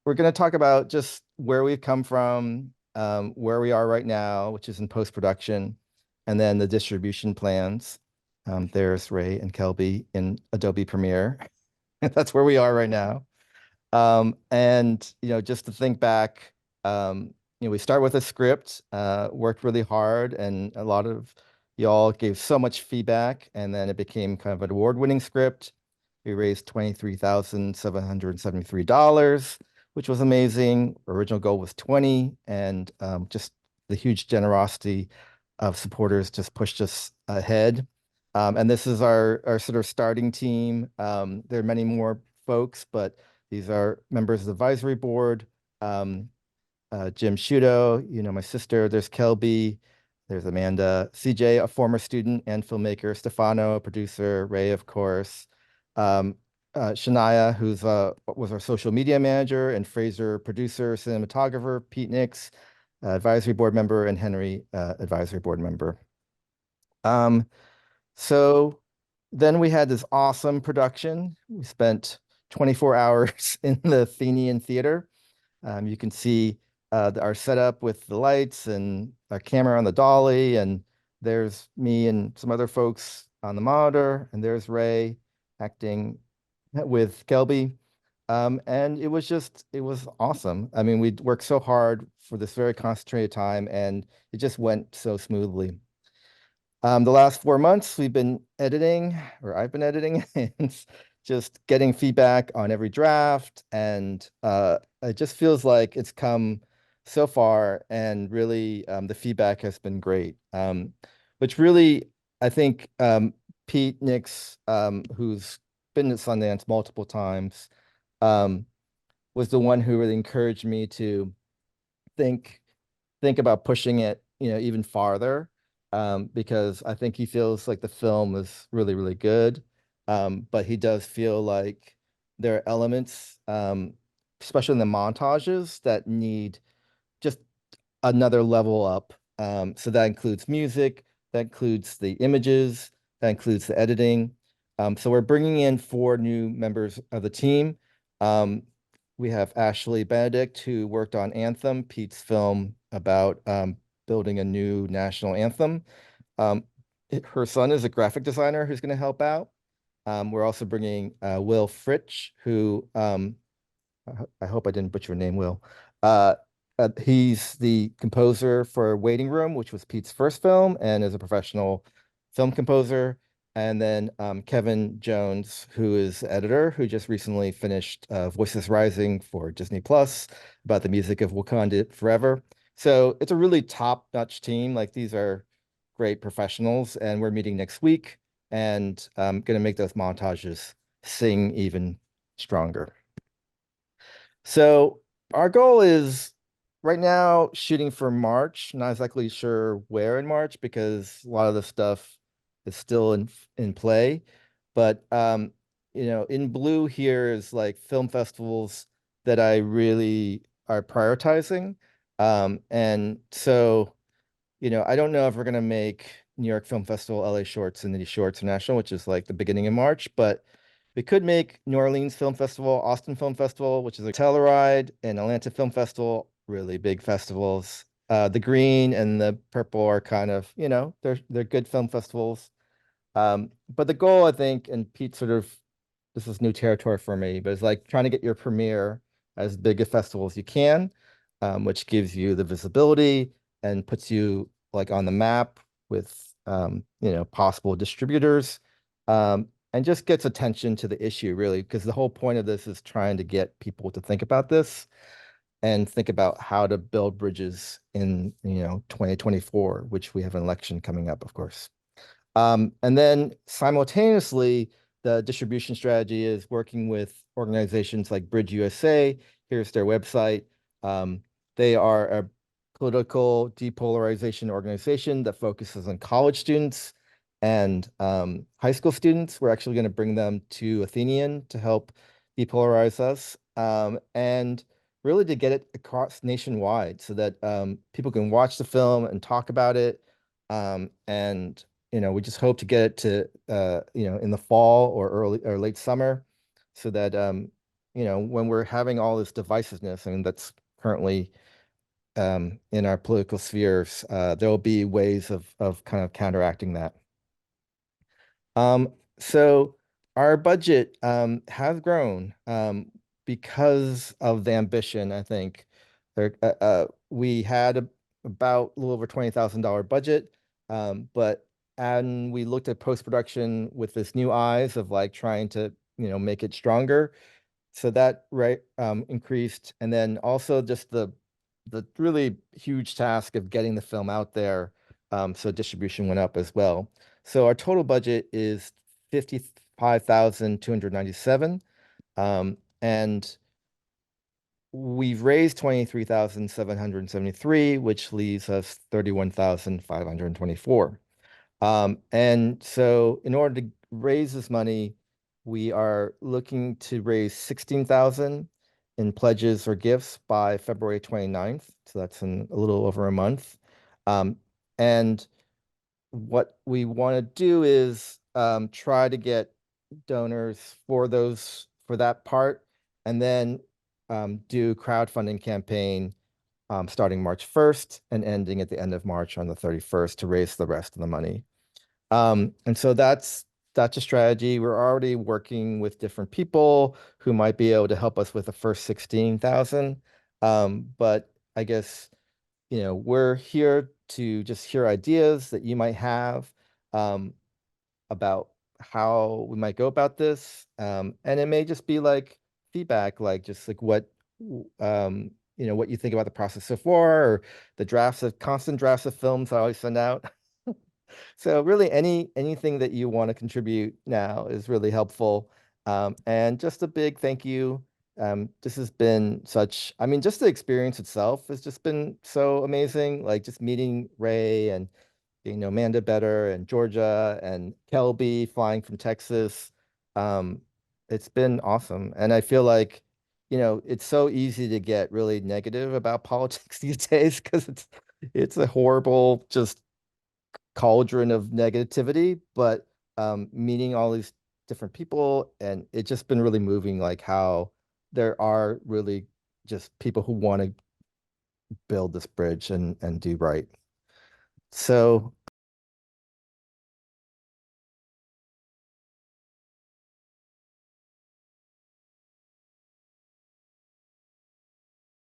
we're going to talk about just where we've come from, where we are right now, which is in post-production, and then the distribution plans. There's Ray and Kelby in Adobe Premiere. That's where we are right now. And just to think back, we start with a script, worked really hard, and a lot of y'all gave so much feedback, and then it became kind of an award-winning script. We raised $23,773, which was amazing. Original goal was 20, and just the huge generosity of supporters just pushed us ahead. And this is our sort of starting team. There are many more folks, but these are members of the advisory board. Jim Shudo, my sister. There's Kelby. There's Amanda. CJ, a former student and filmmaker. Stefano, a producer. Ray, of course. Shania, who's was our social media manager, and Fraser, producer, cinematographer. Pete Nix, advisory board member, and Henry, advisory board member. So then we had this awesome production. We spent 24 hours in the Athenian Theater. You can see our setup with the lights and our camera on the dolly, and there's me and some other folks on the monitor, and there's Ray acting with Kelby. And it was awesome. I mean, we worked so hard for this very concentrated time, and it just went so smoothly. The last 4 months, we've been editing, or I've been editing, and just getting feedback on every draft. And it just feels like it's come so far, and really the feedback has been great. Which really, I think Pete Nix, who's been at Sundance multiple times, was the one who really encouraged me to think about pushing it, even farther, because I think he feels like the film is really, really good. But he does feel like there are elements, especially in the montages, that need just another level up. So that includes music, that includes the images, that includes the editing. So we're bringing in 4 new members of the team. We have Ashley Benedict, who worked on Anthem, Pete's film about building a new national anthem. Her son is a graphic designer who's going to help out. We're also bringing Will Fritsch, who I hope I didn't butcher your name, Will. He's the composer for Waiting Room, which was Pete's first film, and is a professional film composer. And then Kevin Jones, who is editor, who just recently finished Voices Rising for Disney Plus about the music of Wakanda Forever. So it's a really top-notch team. Like, these are great professionals, and we're meeting next week, and I'm going to make those montages sing even stronger. So our goal is right now shooting for March. Not exactly sure where in March, because a lot of the stuff is still in play. But in blue here is like film festivals that I really are prioritizing. And so, I don't know if we're gonna make New York Film Festival, LA Shorts, and Indie Shorts International, which is like the beginning of March, but we could make New Orleans Film Festival, Austin Film Festival, which is a Telluride, and Atlanta Film Festival, really big festivals. The green and the purple are kind of, they're good film festivals. But the goal, I think, and Pete sort of, this is new territory for me, but it's like trying to get your premiere as big a festival as you can, which gives you the visibility and puts you like on the map with, possible distributors, and just gets attention to the issue, really, because the whole point of this is trying to get people to think about this and think about how to build bridges in, 2024, which we have an election coming up, of course. And then simultaneously, the distribution strategy is working with organizations like Bridge USA. Here's their website. They are a political depolarization organization that focuses on college students and high school students. We're actually going to bring them to Athenian to help depolarize us, and really to get it across nationwide so that people can watch the film and talk about it. And we just hope to get it to in the fall or early or late summer, so that when we're having all this divisiveness, I mean, that's currently in our political spheres, there will be ways of kind of counteracting that. So our budget has grown because of the ambition, I think. We had about a little over $20,000 budget, but and we looked at post-production with this new eyes of like trying to, make it stronger. So that increased, and then also just the really huge task of getting the film out there. So distribution went up as well. So our total budget is 55,297. And we've raised 23,773, which leaves us 31,524. And so in order to raise this money, we are looking to raise 16,000 in pledges or gifts by February 29th. So that's in a little over a month. And what we want to do is try to get donors for that part, and then do crowdfunding campaign starting March 1st and ending at the end of March on the 31st to raise the rest of the money. And so that's a strategy. We're already working with different people who might be able to help us with the first 16,000. But I guess, we're here to just hear ideas that you might have about how we might go about this. And it may just be like feedback, like just like what you think about the process so far, or the constant drafts of films I always send out. So really anything that you want to contribute now is really helpful. And just a big thank you. This has been I mean, just the experience itself has just been so amazing. Like just meeting Ray and Amanda Better and Georgia and Kelby flying from Texas. Um, it's been awesome. And I feel like, it's so easy to get really negative about politics these days because it's a horrible just cauldron of negativity, but meeting all these different people, and it's just been really moving, like how there are really just people who want to build this bridge and do right. So